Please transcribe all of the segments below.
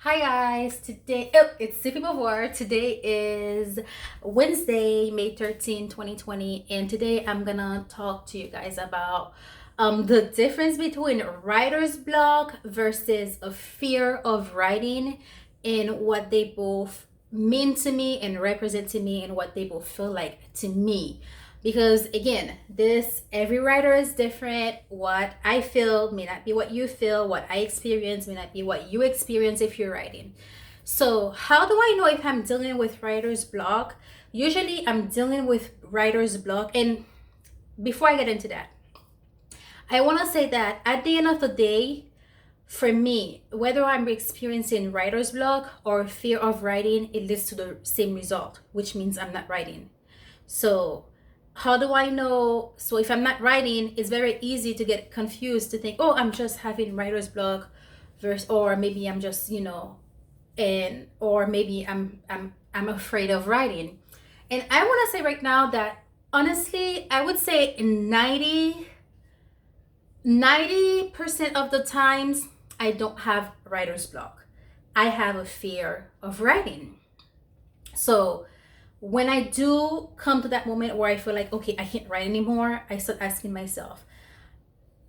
Hi guys, today it's C P Beauvoir. Today is Wednesday, May 13, 2020, and today I'm gonna talk to you guys about the difference between writer's block versus a fear of writing and what they both mean to me and represent to me and what they both feel like to me. Because again, this every writer is different. What I feel may not be what you feel. What I experience may not be what you experience if you're writing. So how do I know if I'm dealing with writer's block? Usually I'm dealing with writer's block. And before I get into that, I want to say that at the end of the day, for me, whether I'm experiencing writer's block or fear of writing, it leads to the same result, which means I'm not writing. So how do I know? So if I'm not writing, it's very easy to get confused to think, oh, I'm just having writer's block, or maybe I'm just, and or maybe I'm afraid of writing. And I want to say right now that honestly, I would say 90% of the times I don't have writer's block. I have a fear of writing. So when I do come to that moment where I feel like, okay, I can't write anymore, I start asking myself,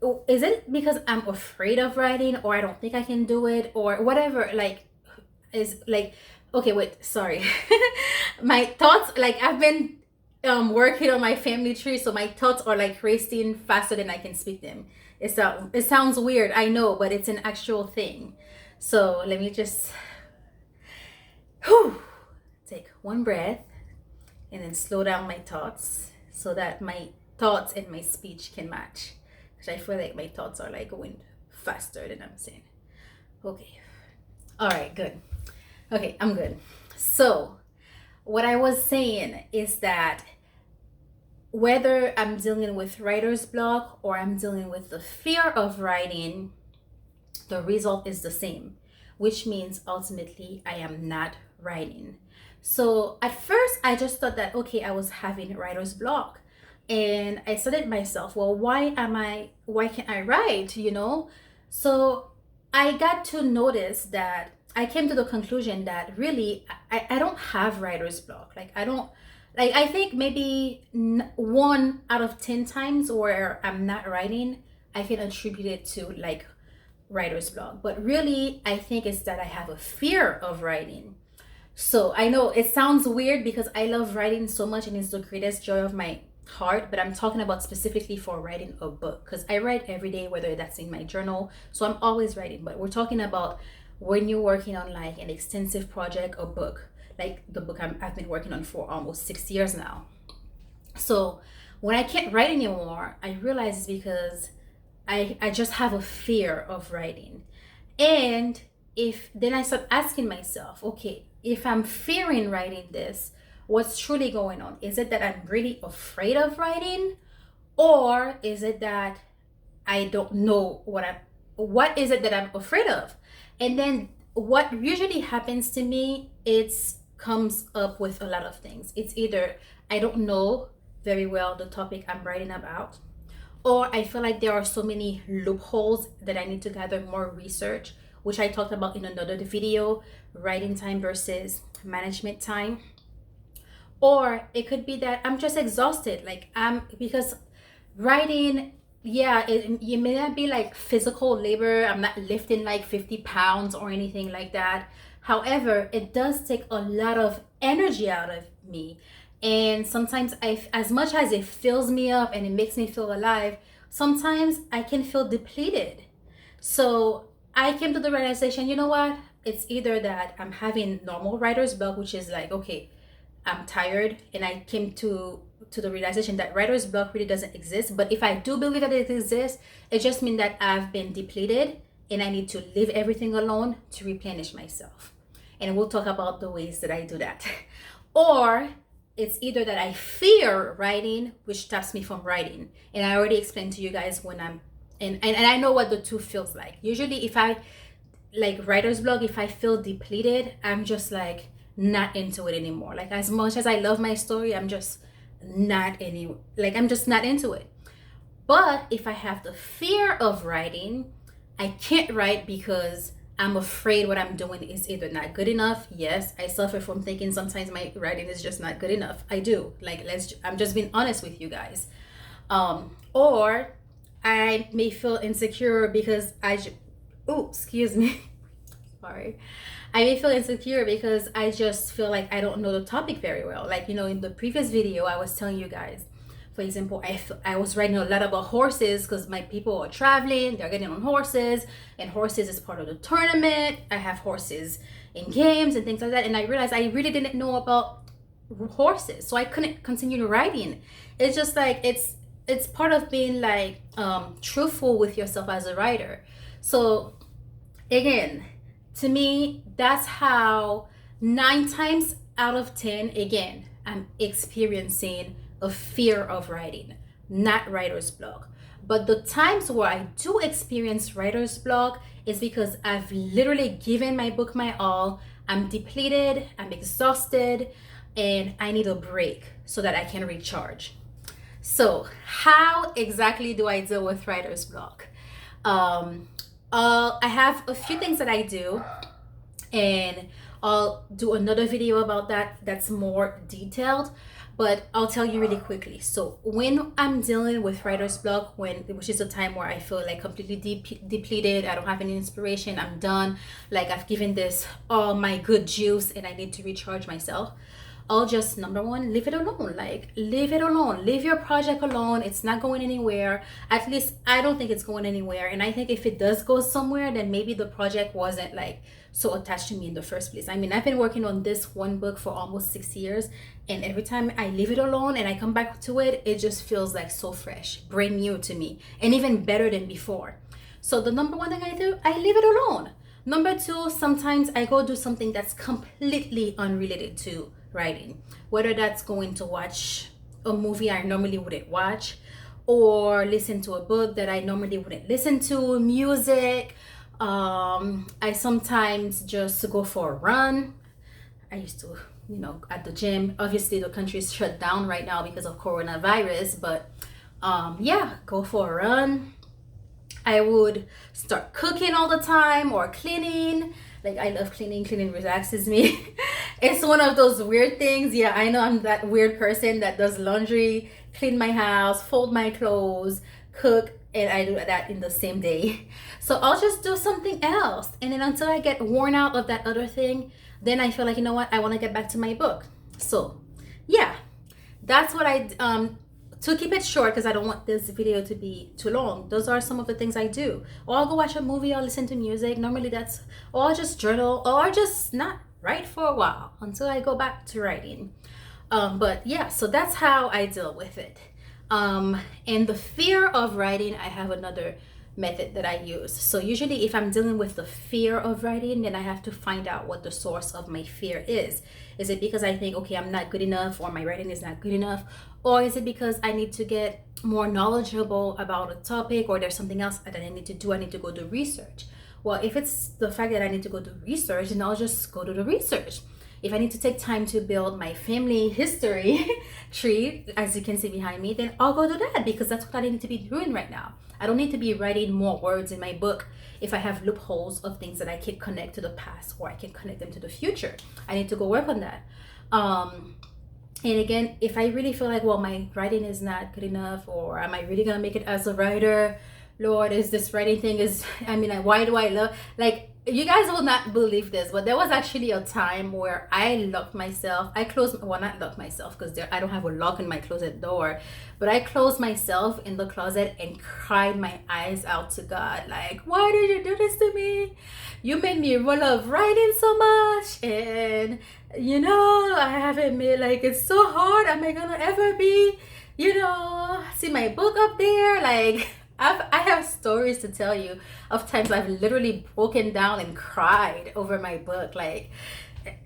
"Oh, is it because I'm afraid of writing or I don't think I can do it or whatever?" Like, is like, okay, wait, sorry. My thoughts, like, I've been working on my family tree, so my thoughts are like racing faster than I can speak them. It sounds weird, I know, but it's an actual thing. So let me just whew, take one breath and then slow down my thoughts so that my thoughts and my speech can match. Because I feel like my thoughts are like going faster than I'm saying. Okay. All right, good. Okay, I'm good. So, what I was saying is that whether I'm dealing with writer's block or I'm dealing with the fear of writing, the result is the same, which means ultimately I am not writing. So at first, I just thought that, okay, I was having writer's block. And I said it myself, well, why can't I write, So I got to notice that I came to the conclusion that really I don't have writer's block. Like, I don't, like, I think maybe 1 out of 10 times where I'm not writing, I can attribute it to like writer's block. But really, I think it's that I have a fear of writing. So I know it sounds weird because I love writing so much and it's the greatest joy of my heart, but I'm talking about specifically for writing a book because I write every day, whether that's in my journal. So I'm always writing, but we're talking about when you're working on like an extensive project or book, like the book I've been working on for almost 6 years now. So when I can't write anymore, I realize it's because I just have a fear of writing. And if then I start asking myself, okay, if I'm fearing writing this, what's truly going on? Is it that I'm really afraid of writing? Or is it that I don't know what is it that I'm afraid of? And then what usually happens to me, it's comes up with a lot of things. It's either I don't know very well the topic I'm writing about, or I feel like there are so many loopholes that I need to gather more research, which I talked about in another video, writing time versus management time. Or it could be that I'm just exhausted, like I'm because writing, yeah, it may not be like physical labor. I'm not lifting like 50 pounds or anything like that. However, it does take a lot of energy out of me. And sometimes as much as it fills me up and it makes me feel alive, sometimes I can feel depleted. So I came to the realization, you know what? It's either that I'm having normal writer's block, which is like, okay, I'm tired, and I came to the realization that writer's block really doesn't exist. But if I do believe that it exists, it just means that I've been depleted and I need to leave everything alone to replenish myself. And we'll talk about the ways that I do that. Or it's either that I fear writing, which stops me from writing. And I already explained to you guys when I'm and I know what the two feels like. Usually if I like writer's block, if I feel depleted, I'm just like not into it anymore. Like as much as I love my story, I'm just not into it. But if I have the fear of writing, I can't write because I'm afraid what I'm doing is either not good enough. Yes, I suffer from thinking sometimes my writing is just not good enough. I do. Like, I'm just being honest with you guys. Or I may feel insecure because oh, excuse me. Sorry. I may feel insecure because I just feel like I don't know the topic very well. Like, in the previous video, I was telling you guys, for example, I was writing a lot about horses because my people are traveling, they're getting on horses, and horses is part of the tournament. I have horses in games and things like that. And I realized I really didn't know about horses, so I couldn't continue writing. It's just like, it's part of being like truthful with yourself as a writer. So again, to me, that's how 9 times out of 10, again, I'm experiencing a fear of writing, not writer's block. But the times where I do experience writer's block is because I've literally given my book my all. I'm depleted, I'm exhausted, and I need a break so that I can recharge. So how exactly do I deal with writer's block? I have a few things that I do, and I'll do another video about that that's more detailed, but I'll tell you really quickly. So when I'm dealing with writer's block, which is a time where I feel like completely depleted, I don't have any inspiration, I'm done, like I've given this all my good juice and I need to recharge myself, I'll just, number one, leave it alone. Like, leave it alone. Leave your project alone. It's not going anywhere. At least I don't think it's going anywhere. And I think if it does go somewhere, then maybe the project wasn't like so attached to me in the first place. I mean, I've been working on this one book for almost 6 years, and every time I leave it alone and I come back to it, it just feels like so fresh, brand new to me, and even better than before. So the number one thing I do, I leave it alone. Number two, sometimes I go do something that's completely unrelated to writing, whether that's going to watch a movie I normally wouldn't watch, or listen to a book that I normally wouldn't listen to, music. I sometimes just go for a run. I used to, at the gym. Obviously the country is shut down right now because of coronavirus, but yeah, go for a run. I would start cooking all the time or cleaning. Like, I love cleaning. Cleaning relaxes me. It's one of those weird things. Yeah, I know I'm that weird person that does laundry, clean my house, fold my clothes, cook, and I do that in the same day. So I'll just do something else. And then until I get worn out of that other thing, then I feel like, you know what, I want to get back to my book. So yeah, that's what to keep it short, because I don't want this video to be too long, those are some of the things I do. Or I'll go watch a movie, or listen to music. Normally or I'll just journal, or just not write for a while until I go back to writing. But yeah, so that's how I deal with it. And the fear of writing, I have another method that I use. So usually if I'm dealing with the fear of writing, then I have to find out what the source of my fear is. Is it because I think, okay, I'm not good enough, or my writing is not good enough? Or is it because I need to get more knowledgeable about a topic, or there's something else that I need to do? I need to go do research. Well, if it's the fact that I need to go do research, then I'll just go do the research. If I need to take time to build my family history tree, as you can see behind me, then I'll go do that, because that's what I need to be doing right now. I don't need to be writing more words in my book if I have loopholes of things that I can connect to the past, or I can connect them to the future. I need to go work on that. And again, if I really feel like, well, my writing is not good enough, or am I really gonna make it as a writer? Lord, is this writing thing why do I love, like, you guys will not believe this, but there was actually a time where I locked myself. Not locked myself, because I don't have a lock in my closet door, but I closed myself in the closet and cried my eyes out to God. Like, why did you do this to me? You made me love writing so much, and I haven't made, like, it's so hard. Am I gonna ever be, see my book up there? Like, I have stories to tell you of times I've literally broken down and cried over my book. Like,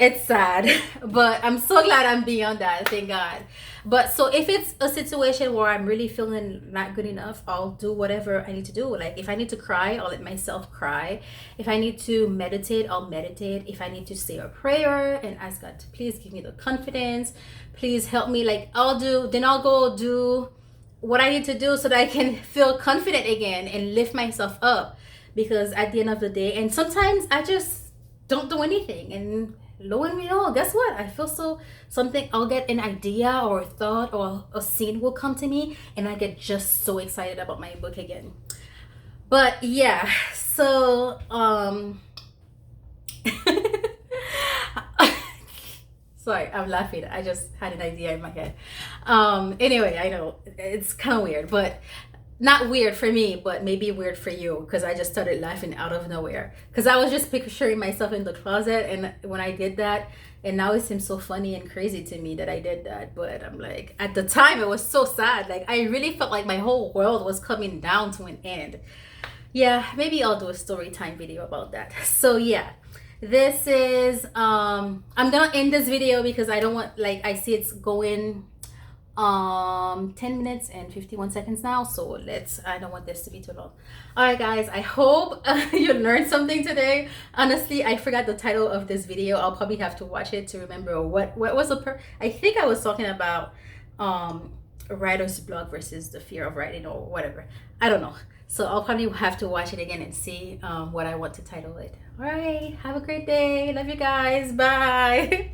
it's sad, but I'm so glad I'm beyond that, thank God. But so if it's a situation where I'm really feeling not good enough, I'll do whatever I need to do. Like, if I need to cry, I'll let myself cry. If I need to meditate, I'll meditate. If I need to say a prayer and ask God to please give me the confidence, please help me, like, I'll go do what I need to do so that I can feel confident again and lift myself up. because at the end of the day, and sometimes I just don't do anything, and lo and behold, guess what? I feel so something. I'll get an idea or a thought or a scene will come to me, and I get just so excited about my book again. But yeah, so sorry, I'm laughing. I just had an idea in my head. Anyway, I know it's kind of weird, but not weird for me, but maybe weird for you, because I just started laughing out of nowhere because I was just picturing myself in the closet, and when I did that, and now it seems so funny and crazy to me that I did that. But I'm like, at the time it was so sad. Like, I really felt like my whole world was coming down to an end. Yeah, maybe I'll do a story time video about that. So yeah, this is I'm gonna end this video because I don't want, like, I see it's going 10 minutes and 51 seconds now, so I don't want this to be too long. All right guys, I hope you learned something today. Honestly, I forgot the title of this video. I'll probably have to watch it to remember what was I think I was talking about writer's block versus the fear of writing, or whatever. I don't know. So I'll probably have to watch it again and see what I want to title it. All right, have a great day. Love you guys. Bye.